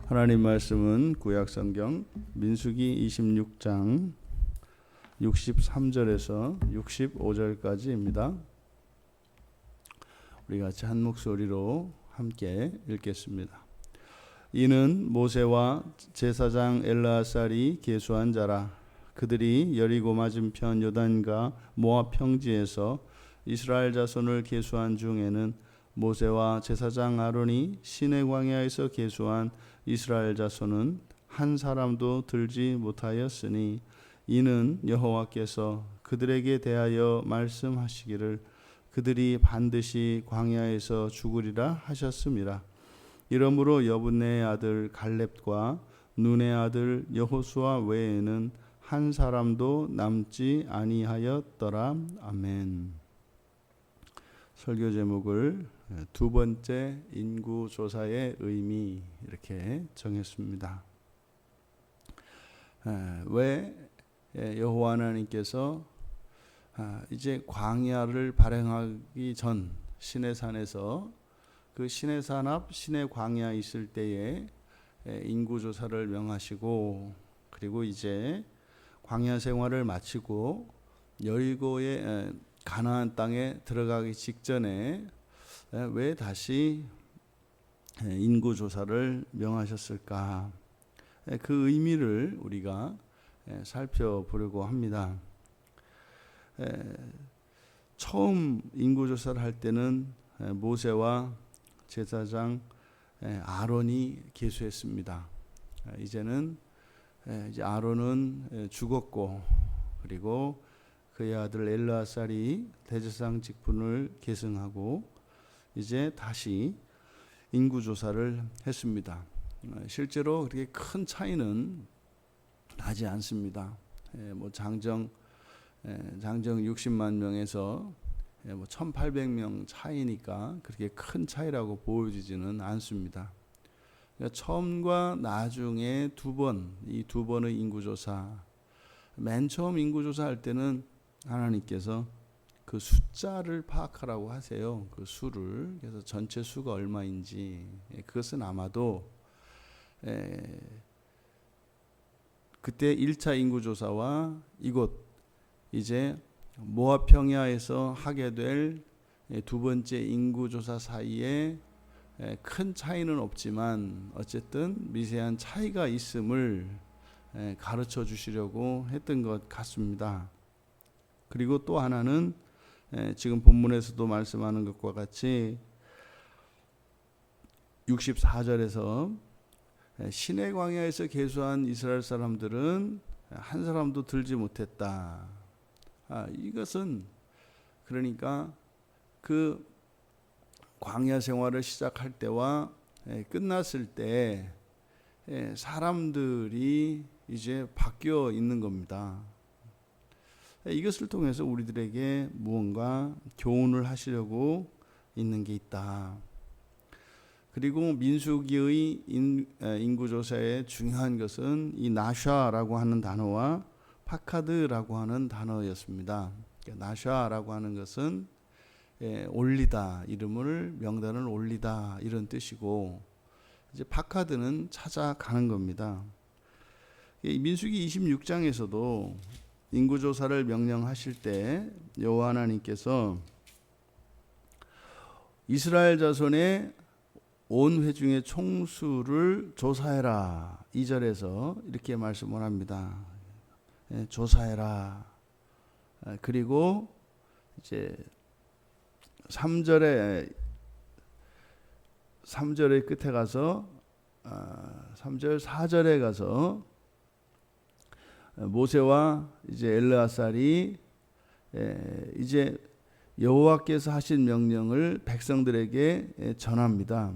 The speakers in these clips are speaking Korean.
하나님 말씀은 구약성경 민수기 26장 63절에서 65절까지입니다. 우리 같이 한 목소리로 함께 읽겠습니다. 이는 모세와 제사장 엘르아살이 계수한 자라. 그들이 여리고 맞은편 요단과 모압 평지에서 이스라엘 자손을 계수한 중에는 모세와 제사장 아론이 시내 광야에서 계수한 이스라엘 자손은 한 사람도 들지 못하였으니 이는 여호와께서 그들에게 대하여 말씀하시기를 그들이 반드시 광야에서 죽으리라 하셨음이라. 이러므로 여분네의 아들 갈렙과 눈의 아들 여호수아 외에는 한 사람도 남지 아니하였더라. 아멘. 설교 제목을 두 번째 인구 조사의 의미 이렇게 정했습니다. 왜 여호와 하나님께서 이제 광야를 발행하기 전 시내산에서 그 시내산 앞 시내 광야 있을 때에 인구 조사를 명하시고, 그리고 이제 광야 생활을 마치고 여리고의 가나안 땅에 들어가기 직전에 왜 다시 인구 조사를 명하셨을까? 그 의미를 우리가 살펴보려고 합니다. 처음 인구 조사를 할 때는 모세와 제사장 아론이 계수했습니다. 이제는 이제 아론은 죽었고, 그리고 그의 아들 엘르아살이 대제사장 직분을 계승하고 이제 다시 인구 조사를 했습니다. 실제로 그렇게 큰 차이는 나지 않습니다. 장정 60만 명에서 1,800명 차이니까 그렇게 큰 차이라고 보여지지는 않습니다. 그러니까 처음과 나중에 이 두 번의 인구조사, 맨 처음 인구조사할 때는 하나님께서 그 숫자를 파악하라고 하세요. 그 수를. 그래서 전체 수가 얼마인지, 그것은 아마도 그때 1차 인구조사와 이곳 이제 모압 평야에서 하게 될 두 번째 인구조사 사이에 큰 차이는 없지만 어쨌든 미세한 차이가 있음을 가르쳐 주시려고 했던 것 같습니다. 그리고 또 하나는 지금 본문에서도 말씀하는 것과 같이 64절에서 시내 광야에서 계수한 이스라엘 사람들은 한 사람도 들지 못했다. 이것은 그러니까 그 광야 생활을 시작할 때와 끝났을 때 사람들이 이제 바뀌어 있는 겁니다. 이것을 통해서 우리들에게 무언가 교훈을 하시려고 있는 게 있다. 그리고 민수기의 인구조사의 중요한 것은 이 나샤라고 하는 단어와 파카드라고 하는 단어였습니다. 나샤라고 하는 것은 올리다, 이름을 명단을 올리다 이런 뜻이고, 이제 파카드는 찾아가는 겁니다. 민수기 26장에서도 인구조사를 명령하실 때 여호와 하나님께서 이스라엘 자손의 온 회중의 총수를 조사해라 2절에서 이렇게 말씀을 합니다. 조사해라. 그리고 이제 3절의 끝에 가서 3절 4절에 가서 모세와 이제 엘르아살이 이제 여호와께서 하신 명령을 백성들에게 전합니다.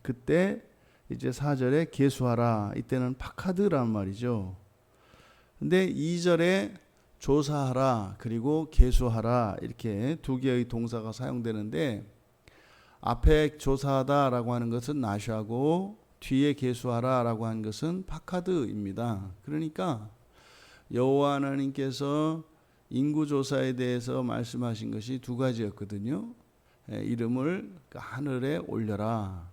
그때 이제 4절에 계수하라, 이때는 파카드란 말이죠. 근데 2절에 조사하라 그리고 계수하라 이렇게 두 개의 동사가 사용되는데, 앞에 조사하다라고 하는 것은 나샤고 뒤에 계수하라라고 하는 것은 파카드입니다. 그러니까 여호와 하나님께서 인구조사에 대해서 말씀하신 것이 두 가지였거든요. 이름을 하늘에 올려라.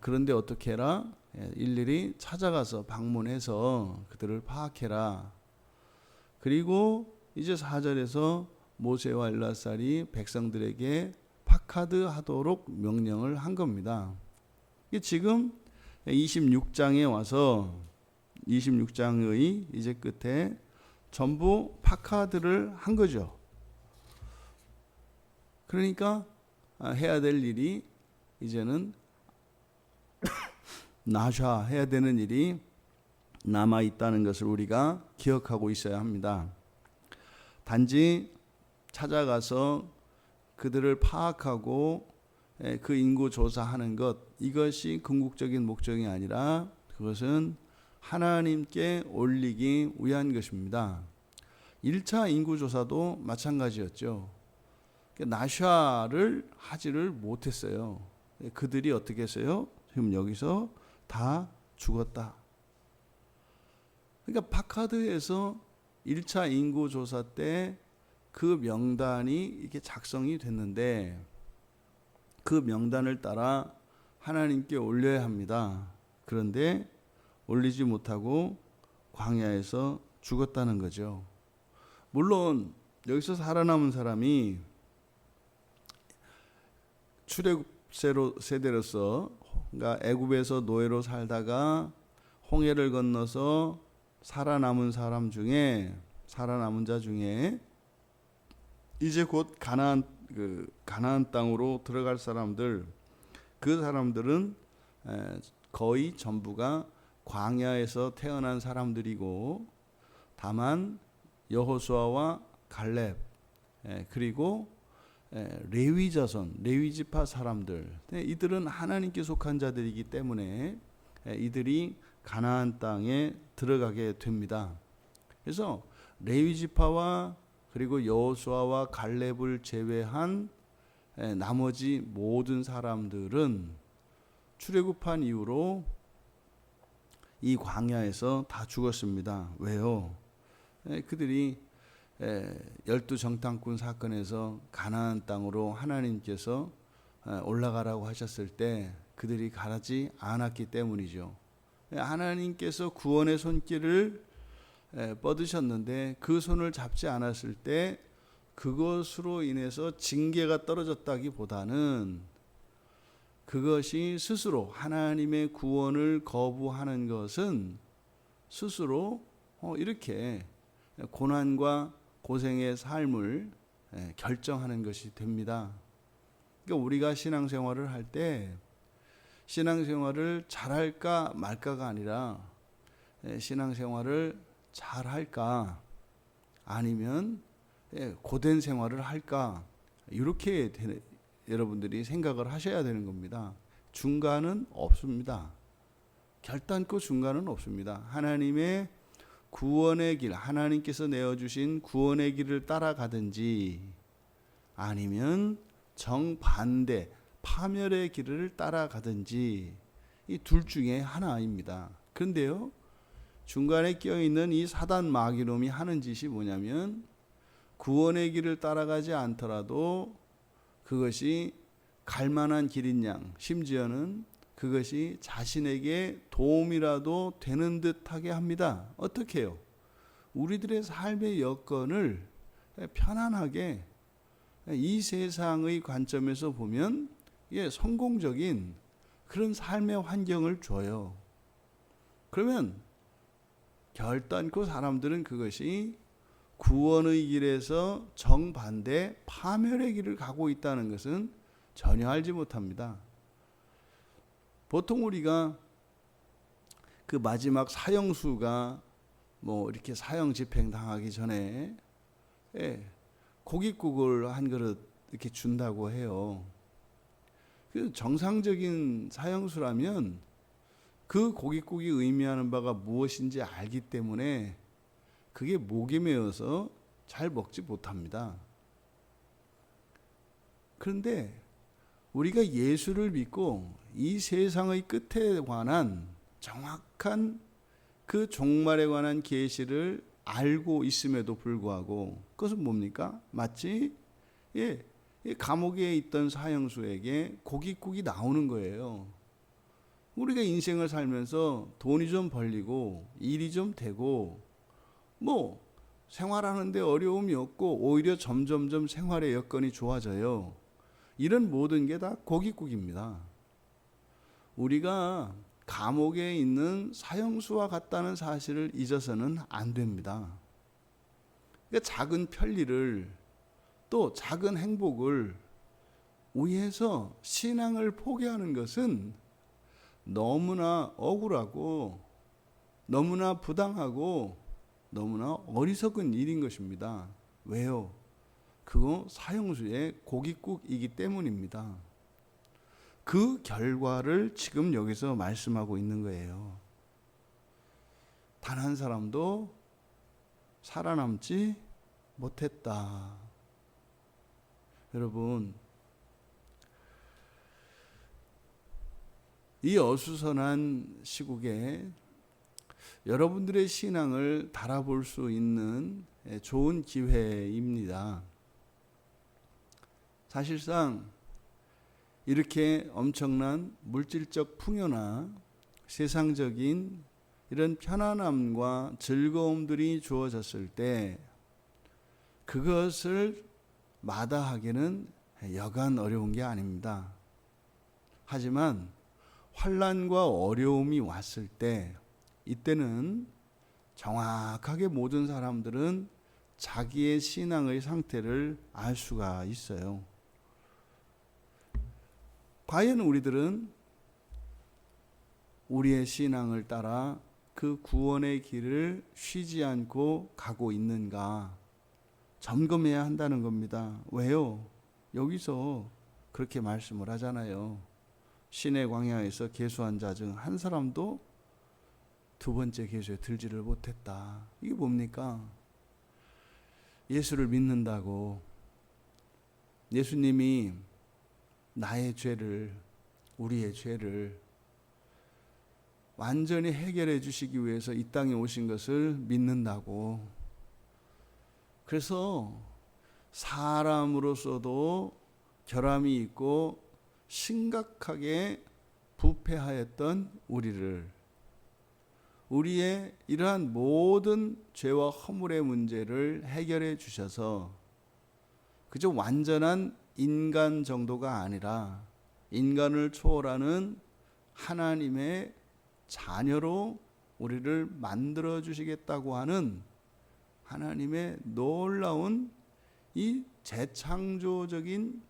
그런데 어떻게 해라? 일일이 찾아가서 방문해서 그들을 파악해라. 그리고 이제 4절에서 모세와 엘라살이 백성들에게 파카드하도록 명령을 한 겁니다. 지금 26장에 와서 26장의 이제 끝에 전부 파카드를 한 거죠. 그러니까 해야 될 일이 이제는 나샤 해야 되는 일이 남아 있다는 것을 우리가 기억하고 있어야 합니다. 단지 찾아가서 그들을 파악하고 그 인구 조사하는 것, 이것이 궁극적인 목적이 아니라 그것은 하나님께 올리기 위한 것입니다. 1차 인구 조사도 마찬가지였죠. 나샤를 하지를 못했어요. 그들이 어떻게 했어요? 지금 여기서 다 죽었다. 그러니까 파카드에서 1차 인구 조사 때 그 명단이 이렇게 작성이 됐는데 그 명단을 따라 하나님께 올려야 합니다. 그런데 올리지 못하고 광야에서 죽었다는 거죠. 물론 여기서 살아남은 사람이 출애굽 세대로서, 그러니까 애굽에서 노예로 살다가 홍해를 건너서 살아남은 자 중에 이제 곧 가나안 땅으로 들어갈 사람들, 그 사람들은 거의 전부가 광야에서 태어난 사람들이고, 다만 여호수아와 갈렙, 그리고 레위 자손, 레위 지파 사람들, 이들은 하나님께 속한 자들이기 때문에 이들이 가나안 땅에 들어가게 됩니다. 그래서 레위 지파와 그리고 여호수아와 갈렙을 제외한 나머지 모든 사람들은 출애굽한 이후로 이 광야에서 다 죽었습니다. 왜요? 그들이 12정탐꾼 사건에서 가나안 땅으로 하나님께서 올라가라고 하셨을 때 그들이 가지 않았기 때문이죠. 하나님께서 구원의 손길을 뻗으셨는데 그 손을 잡지 않았을 때 그것으로 인해서 징계가 떨어졌다기보다는 그것이 스스로 하나님의 구원을 거부하는 것은 스스로 이렇게 고난과 고생의 삶을 결정하는 것이 됩니다. 그러니까 우리가 신앙생활을 할 때 신앙생활을 잘할까 말까가 아니라 신앙생활을 잘할까 아니면 고된 생활을 할까, 이렇게 여러분들이 생각을 하셔야 되는 겁니다. 중간은 없습니다. 결단코 중간은 없습니다. 하나님의 구원의 길, 하나님께서 내어주신 구원의 길을 따라가든지 아니면 정반대 파멸의 길을 따라가든지 이 둘 중에 하나입니다. 그런데요, 중간에 껴있는 이 사단 마귀놈이 하는 짓이 뭐냐면 구원의 길을 따라가지 않더라도 그것이 갈만한 길인 양, 심지어는 그것이 자신에게 도움이라도 되는 듯하게 합니다. 어떻게 해요? 우리들의 삶의 여건을 편안하게 이 세상의 관점에서 보면 성공적인 그런 삶의 환경을 줘요. 그러면 결단코 사람들은 그것이 구원의 길에서 정반대 파멸의 길을 가고 있다는 것은 전혀 알지 못합니다. 보통 우리가 그 마지막 사형수가 이렇게 사형 집행 당하기 전에 고깃국을 한 그릇 이렇게 준다고 해요. 그 정상적인 사형수라면 그 고깃국이 의미하는 바가 무엇인지 알기 때문에 그게 목에 매어서 잘 먹지 못합니다. 그런데 우리가 예수를 믿고 이 세상의 끝에 관한 정확한 그 종말에 관한 계시를 알고 있음에도 불구하고 그것은 뭡니까? 마치 감옥에 있던 사형수에게 고깃국이 나오는 거예요. 우리가 인생을 살면서 돈이 좀 벌리고 일이 좀 되고 뭐 생활하는데 어려움이 없고 오히려 점점점 생활의 여건이 좋아져요. 이런 모든 게 다 고깃국입니다. 우리가 감옥에 있는 사형수와 같다는 사실을 잊어서는 안 됩니다. 그러니까 작은 편리를 또 작은 행복을 위해서 신앙을 포기하는 것은 너무나 억울하고 너무나 부당하고 너무나 어리석은 일인 것입니다. 왜요? 그거 사형수의 고깃국이기 때문입니다. 그 결과를 지금 여기서 말씀하고 있는 거예요. 단 한 사람도 살아남지 못했다. 여러분, 이 어수선한 시국에 여러분들의 신앙을 달아볼 수 있는 좋은 기회입니다. 사실상 이렇게 엄청난 물질적 풍요나 세상적인 이런 편안함과 즐거움들이 주어졌을 때 그것을 마다하기는 여간 어려운 게 아닙니다. 하지만 환난과 어려움이 왔을 때 이때는 정확하게 모든 사람들은 자기의 신앙의 상태를 알 수가 있어요. 과연 우리들은 우리의 신앙을 따라 그 구원의 길을 쉬지 않고 가고 있는가 점검해야 한다는 겁니다. 왜요? 여기서 그렇게 말씀을 하잖아요. 시내 광야에서 계수한 자 중 한 사람도 두 번째 계수에 들지를 못했다. 이게 뭡니까? 예수를 믿는다고 예수님이 나의 죄를, 우리의 죄를 완전히 해결해 주시기 위해서 이 땅에 오신 것을 믿는다고. 그래서 사람으로서도 결함이 있고 심각하게 부패하였던 우리의 이러한 모든 죄와 허물의 문제를 해결해 주셔서 그저 완전한 인간 정도가 아니라 인간을 초월하는 하나님의 자녀로 우리를 만들어 주시겠다고 하는 하나님의 놀라운 이 재창조적인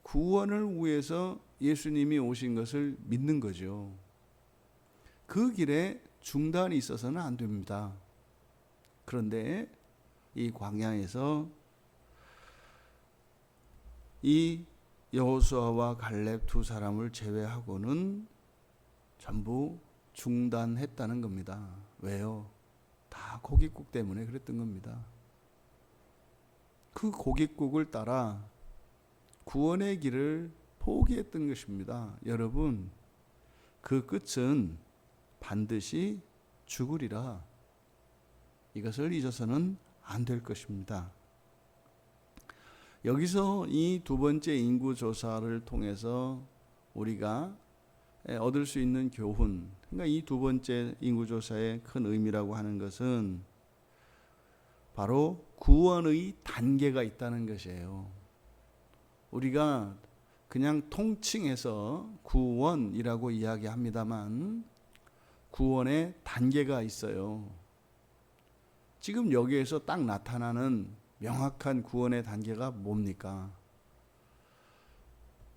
구원을 위해서 예수님이 오신 것을 믿는 거죠. 그 길에 중단이 있어서는 안 됩니다. 그런데 이 광야에서 이 여호수아와 갈렙 두 사람을 제외하고는 전부 중단했다는 겁니다. 왜요? 다 고깃국 때문에 그랬던 겁니다. 그 고깃국을 따라 구원의 길을 포기했던 것입니다. 여러분, 그 끝은 반드시 죽으리라. 이것을 잊어서는 안 될 것입니다. 여기서 이 두 번째 인구 조사를 통해서 우리가 얻을 수 있는 교훈, 그러니까 이 두 번째 인구 조사의 큰 의미라고 하는 것은 바로 구원의 단계가 있다는 것이에요. 우리가 그냥 통칭해서 구원이라고 이야기합니다만 구원의 단계가 있어요. 지금 여기에서 딱 나타나는 명확한 구원의 단계가 뭡니까?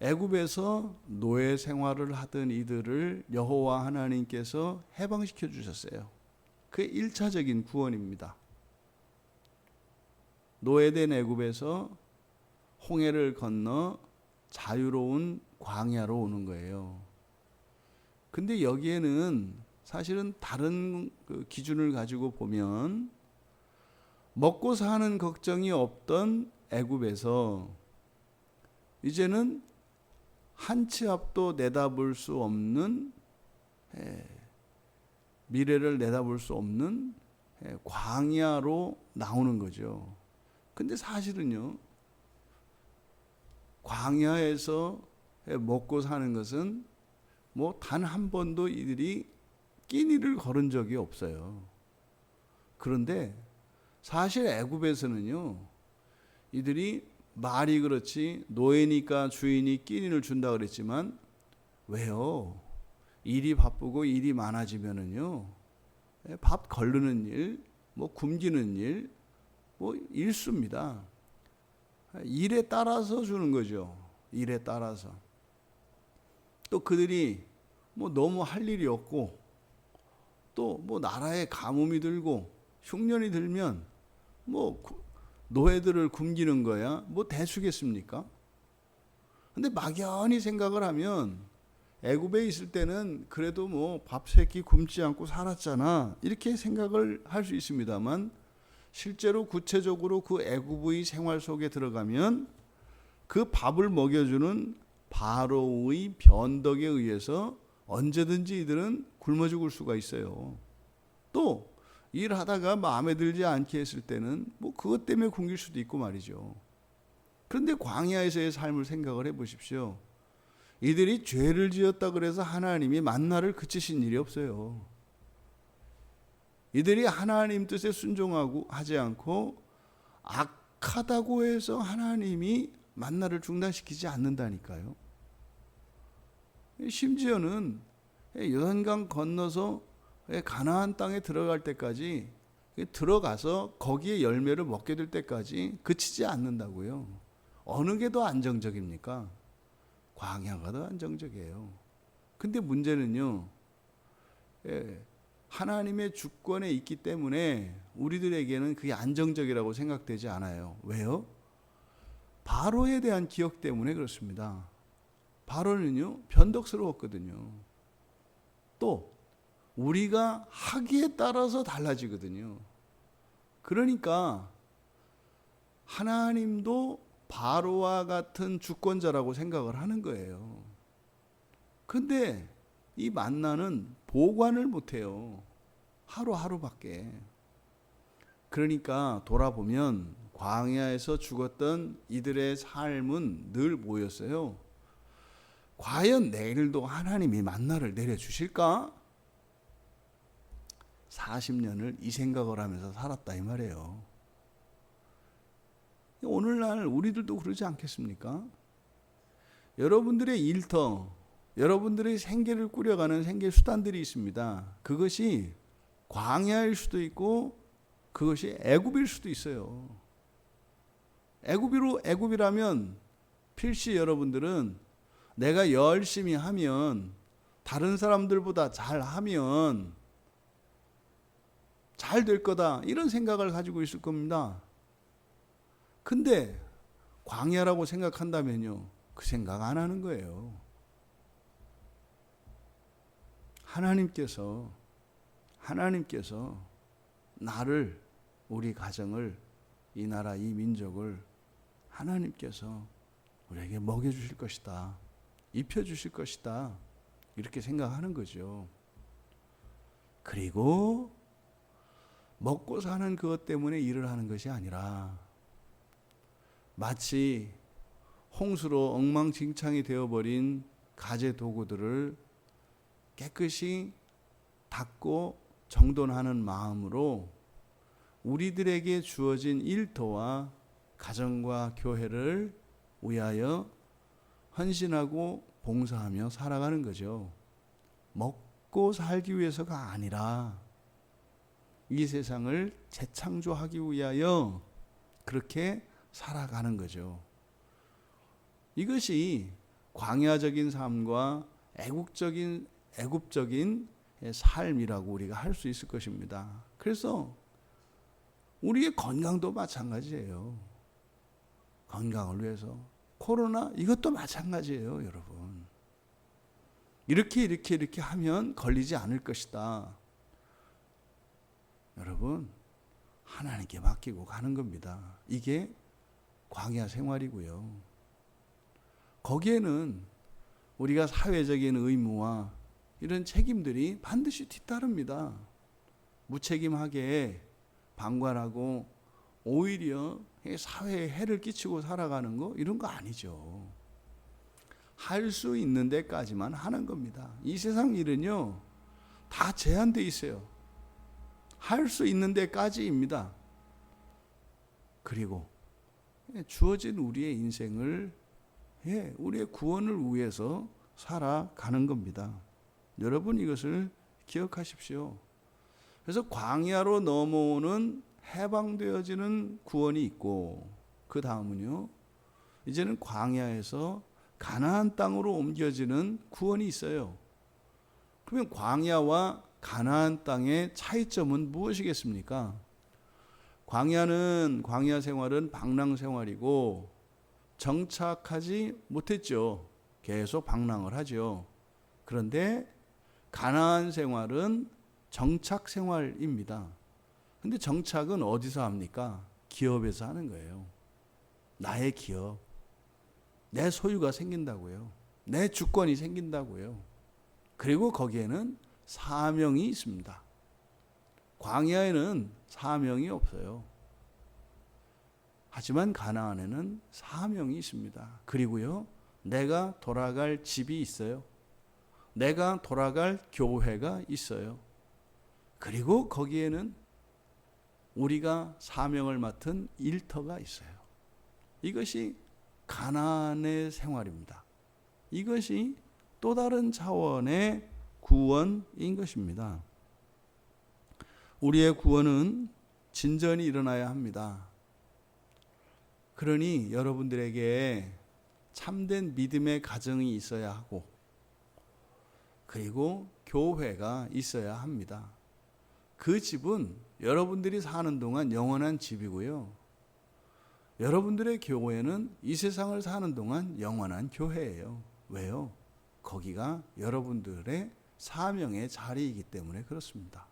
애굽에서 노예 생활을 하던 이들을 여호와 하나님께서 해방시켜 주셨어요. 그게 1차적인 구원입니다. 노예된 애굽에서 홍해를 건너 자유로운 광야로 오는 거예요. 근데 여기에는 사실은 다른 기준을 가지고 보면 먹고 사는 걱정이 없던 애굽에서 이제는 한 치 앞도 내다볼 수 없는 미래를 내다볼 수 없는 광야로 나오는 거죠. 근데 사실은요, 광야에서 먹고 사는 것은 뭐 단 한 번도 이들이 끼니를 거른 적이 없어요. 그런데 사실 애굽에서는요, 이들이 말이 그렇지 노예니까 주인이 끼니를 준다 그랬지만 왜요? 일이 바쁘고 일이 많아지면은요, 밥 거르는 일, 뭐 굶기는 일, 뭐 일수입니다. 일에 따라서 주는 거죠. 일에 따라서. 또 그들이 뭐 너무 할 일이 없고 또 뭐 나라에 가뭄이 들고 흉년이 들면 뭐 노예들을 굶기는 거야 뭐 대수겠습니까? 근데 막연히 생각을 하면 애굽에 있을 때는 그래도 뭐 밥 세 끼 굶지 않고 살았잖아 이렇게 생각을 할 수 있습니다만 실제로 구체적으로 그 애굽의 생활 속에 들어가면 그 밥을 먹여주는 바로의 변덕에 의해서 언제든지 이들은 굶어 죽을 수가 있어요. 또 일하다가 마음에 들지 않게 했을 때는 뭐 그것 때문에 굶길 수도 있고 말이죠. 그런데 광야에서의 삶을 생각을 해보십시오. 이들이 죄를 지었다 그래서 하나님이 만나를 그치신 일이 없어요. 이들이 하나님 뜻에 순종하고 하지 않고 악하다고 해서 하나님이 만나를 중단시키지 않는다니까요. 심지어는 요단강 건너서 가나안 땅에 들어갈 때까지 들어가서 거기에 열매를 먹게 될 때까지 그치지 않는다고요. 어느 게 더 안정적입니까? 광야가 더 안정적이에요. 근데 문제는요, 하나님의 주권에 있기 때문에 우리들에게는 그게 안정적이라고 생각되지 않아요. 왜요? 바로에 대한 기억 때문에 그렇습니다. 바로는요, 변덕스러웠거든요. 또 우리가 하기에 따라서 달라지거든요. 그러니까 하나님도 바로와 같은 주권자라고 생각을 하는 거예요. 근데 이 만나는 보관을 못해요. 하루하루밖에. 그러니까 돌아보면 광야에서 죽었던 이들의 삶은 늘 뭐였어요? 과연 내일도 하나님이 만나를 내려주실까? 40년을 이 생각을 하면서 살았다 이 말이에요. 오늘날 우리들도 그러지 않겠습니까? 여러분들의 일터, 여러분들의 생계를 꾸려가는 생계 수단들이 있습니다. 그것이 광야일 수도 있고 그것이 애굽일 수도 있어요. 애굽이라면 필시 여러분들은 내가 열심히 하면 다른 사람들보다 잘하면 잘 될 거다 이런 생각을 가지고 있을 겁니다. 근데 광야라고 생각한다면요, 그 생각 안 하는 거예요. 하나님께서 나를, 우리 가정을, 이 나라, 이 민족을 하나님께서 우리에게 먹여주실 것이다, 입혀주실 것이다 이렇게 생각하는 거죠. 그리고 먹고 사는 그것 때문에 일을 하는 것이 아니라 마치 홍수로 엉망진창이 되어버린 가재 도구들을 깨끗이 닦고 정돈하는 마음으로 우리들에게 주어진 일터와 가정과 교회를 위하여 헌신하고 봉사하며 살아가는 거죠. 먹고 살기 위해서가 아니라 이 세상을 재창조하기 위하여 그렇게 살아가는 거죠. 이것이 광야적인 삶과 애국적인 삶이라고 우리가 할 수 있을 것입니다. 그래서 우리의 건강도 마찬가지예요. 건강을 위해서. 코로나 이것도 마찬가지예요, 여러분. 이렇게 하면 걸리지 않을 것이다. 여러분, 하나님께 맡기고 가는 겁니다. 이게 광야 생활이고요. 거기에는 우리가 사회적인 의무와 이런 책임들이 반드시 뒤따릅니다. 무책임하게 방관하고 오히려 사회에 해를 끼치고 살아가는 거 이런 거 아니죠. 할 수 있는 데까지만 하는 겁니다. 이 세상 일은요, 다 제한되어 있어요. 할 수 있는 데까지입니다. 그리고 주어진 우리의 인생을 우리의 구원을 위해서 살아가는 겁니다. 여러분 이것을 기억하십시오. 그래서 광야로 넘어오는 해방되어지는 구원이 있고, 그 다음은요, 이제는 광야에서 가나안 땅으로 옮겨지는 구원이 있어요. 그러면 광야와 가나안 땅의 차이점은 무엇이겠습니까? 광야 생활은 방랑 생활이고 정착하지 못했죠. 계속 방랑을 하죠. 그런데 가나안 생활은 정착 생활입니다. 근데 정착은 어디서 합니까? 기업에서 하는 거예요. 나의 기업, 내 소유가 생긴다고요. 내 주권이 생긴다고요. 그리고 거기에는 사명이 있습니다. 광야에는 사명이 없어요. 하지만 가나안에는 사명이 있습니다. 그리고요, 내가 돌아갈 집이 있어요. 내가 돌아갈 교회가 있어요. 그리고 거기에는 우리가 사명을 맡은 일터가 있어요. 이것이 가나안의 생활입니다. 이것이 또 다른 차원의 구원인 것입니다. 우리의 구원은 진전이 일어나야 합니다. 그러니 여러분들에게 참된 믿음의 가정이 있어야 하고, 그리고 교회가 있어야 합니다. 그 집은 여러분들이 사는 동안 영원한 집이고요. 여러분들의 교회는 이 세상을 사는 동안 영원한 교회예요. 왜요? 거기가 여러분들의 사명의 자리이기 때문에 그렇습니다.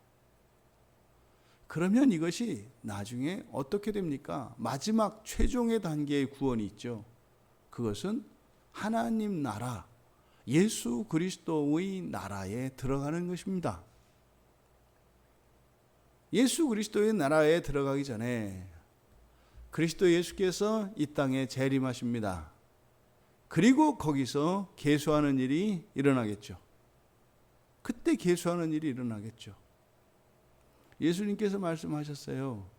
그러면 이것이 나중에 어떻게 됩니까? 마지막 최종의 단계의 구원이 있죠. 그것은 하나님 나라, 예수 그리스도의 나라에 들어가는 것입니다. 예수 그리스도의 나라에 들어가기 전에 그리스도 예수께서 이 땅에 재림하십니다. 그리고 거기서 계수하는 일이 일어나겠죠. 그때 계수하는 일이 일어나겠죠. 예수님께서 말씀하셨어요.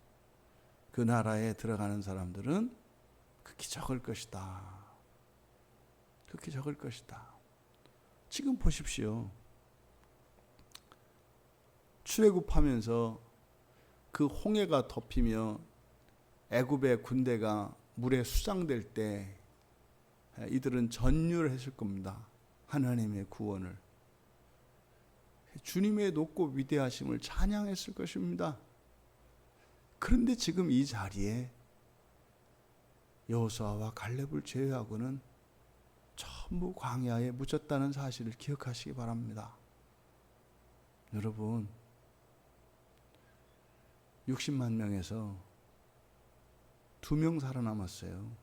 그 나라에 들어가는 사람들은 극히 적을 것이다. 극히 적을 것이다. 지금 보십시오. 출애굽하면서 그 홍해가 덮이며 애굽의 군대가 물에 수장될 때 이들은 전율을 했을 겁니다. 하나님의 구원을. 주님의 높고 위대하심을 찬양했을 것입니다. 그런데 지금 이 자리에 여호수아와 갈렙을 제외하고는 전부 광야에 묻혔다는 사실을 기억하시기 바랍니다. 여러분, 60만 명에서 2명 살아남았어요.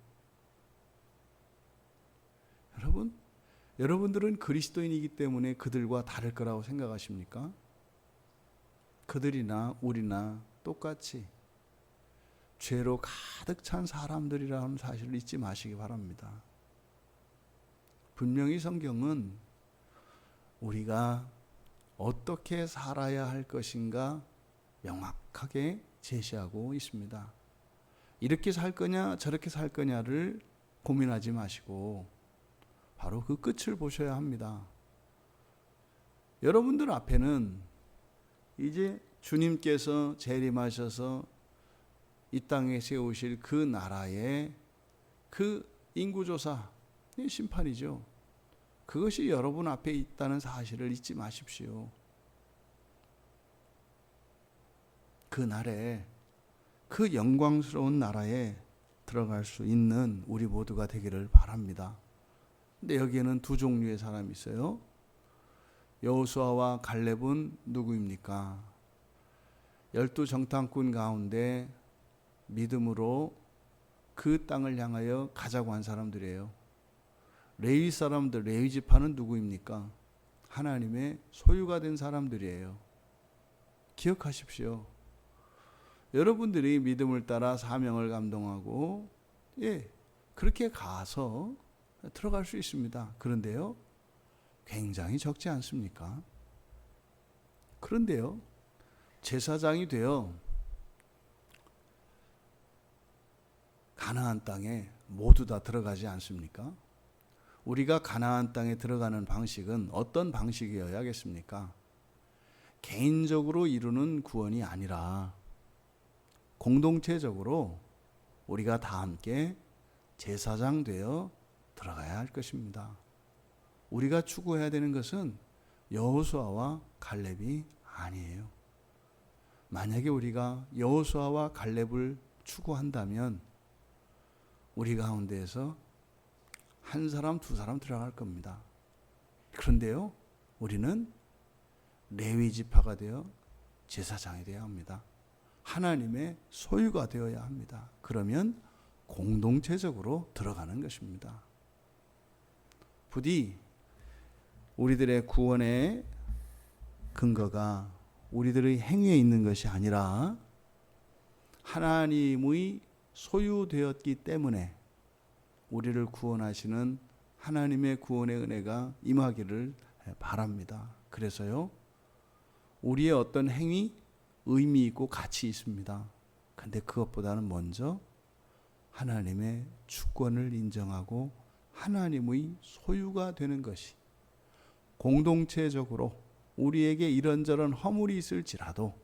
여러분들은 그리스도인이기 때문에 그들과 다를 거라고 생각하십니까? 그들이나 우리나 똑같이 죄로 가득 찬 사람들이라는 사실을 잊지 마시기 바랍니다. 분명히 성경은 우리가 어떻게 살아야 할 것인가 명확하게 제시하고 있습니다. 이렇게 살 거냐 저렇게 살 거냐를 고민하지 마시고 바로 그 끝을 보셔야 합니다. 여러분들 앞에는 이제 주님께서 재림하셔서 이 땅에 세우실 그 나라의 그 인구조사, 심판이죠. 그것이 여러분 앞에 있다는 사실을 잊지 마십시오. 그 날에 그 영광스러운 나라에 들어갈 수 있는 우리 모두가 되기를 바랍니다. 근데 여기에는 두 종류의 사람이 있어요. 여호수아와 갈렙은 누구입니까? 12 정탐꾼 가운데 믿음으로 그 땅을 향하여 가자고 한 사람들이에요. 레위 사람들, 레위 지파는 누구입니까? 하나님의 소유가 된 사람들이에요. 기억하십시오. 여러분들이 믿음을 따라 사명을 감당하고 그렇게 가서 들어갈 수 있습니다. 그런데요, 굉장히 적지 않습니까? 그런데요, 제사장이 되어 가나안 땅에 모두 다 들어가지 않습니까? 우리가 가나안 땅에 들어가는 방식은 어떤 방식이어야겠습니까? 개인적으로 이루는 구원이 아니라 공동체적으로 우리가 다 함께 제사장 되어 들어가야 할 것입니다. 우리가 추구해야 되는 것은 여호수아와 갈렙이 아니에요. 만약에 우리가 여호수아와 갈렙을 추구한다면 우리 가운데에서 한 사람, 두 사람 들어갈 겁니다. 그런데요, 우리는 레위 지파가 되어 제사장이 되어야 합니다. 하나님의 소유가 되어야 합니다. 그러면 공동체적으로 들어가는 것입니다. 부디 우리들의 구원의 근거가 우리들의 행위에 있는 것이 아니라 하나님의 소유되었기 때문에 우리를 구원하시는 하나님의 구원의 은혜가 임하기를 바랍니다. 그래서요, 우리의 어떤 행위, 의미 있고 가치 있습니다. 근데 그것보다는 먼저 하나님의 주권을 인정하고 하나님의 소유가 되는 것이 공동체적으로 우리에게 이런저런 허물이 있을지라도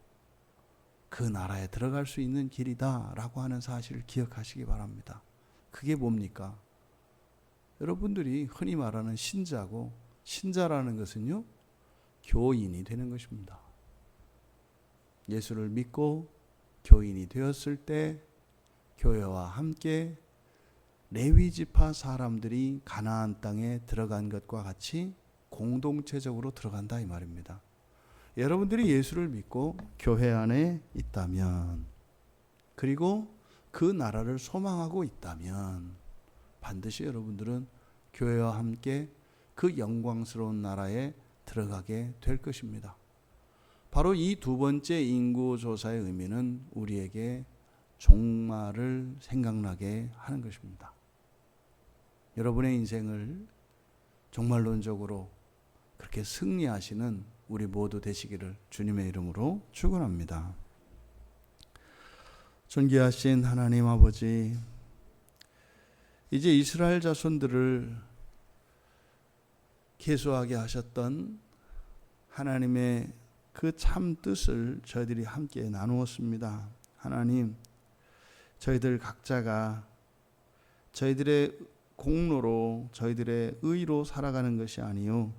그 나라에 들어갈 수 있는 길이다라고 하는 사실을 기억하시기 바랍니다. 그게 뭡니까? 여러분들이 흔히 말하는 신자고, 신자라는 것은요, 교인이 되는 것입니다. 예수를 믿고 교인이 되었을 때 교회와 함께 레위 지파 사람들이 가나안 땅에 들어간 것과 같이 공동체적으로 들어간다 이 말입니다. 여러분들이 예수를 믿고 교회 안에 있다면, 그리고 그 나라를 소망하고 있다면 반드시 여러분들은 교회와 함께 그 영광스러운 나라에 들어가게 될 것입니다. 바로 이 두 번째 인구조사의 의미는 우리에게 종말을 생각나게 하는 것입니다. 여러분의 인생을 종말론적으로 그렇게 승리하시는 우리 모두 되시기를 주님의 이름으로 축원합니다. 존귀하신 하나님 아버지, 이제 이스라엘 자손들을 계수하게 하셨던 하나님의 그 참 뜻을 저희들이 함께 나누었습니다. 하나님, 저희들 각자가 저희들의 공로로, 저희들의 의로 살아가는 것이 아니요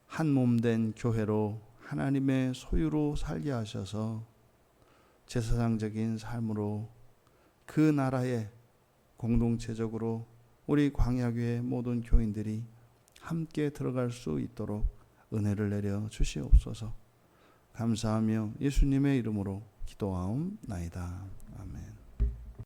한 몸 된 교회로 하나님의 소유로 살게 하셔서 제사장적인 삶으로 그 나라에 공동체적으로 우리 광야교회 모든 교인들이 함께 들어갈 수 있도록 은혜를 내려 주시옵소서. 감사하며 예수님의 이름으로 기도하옵나이다. 아멘.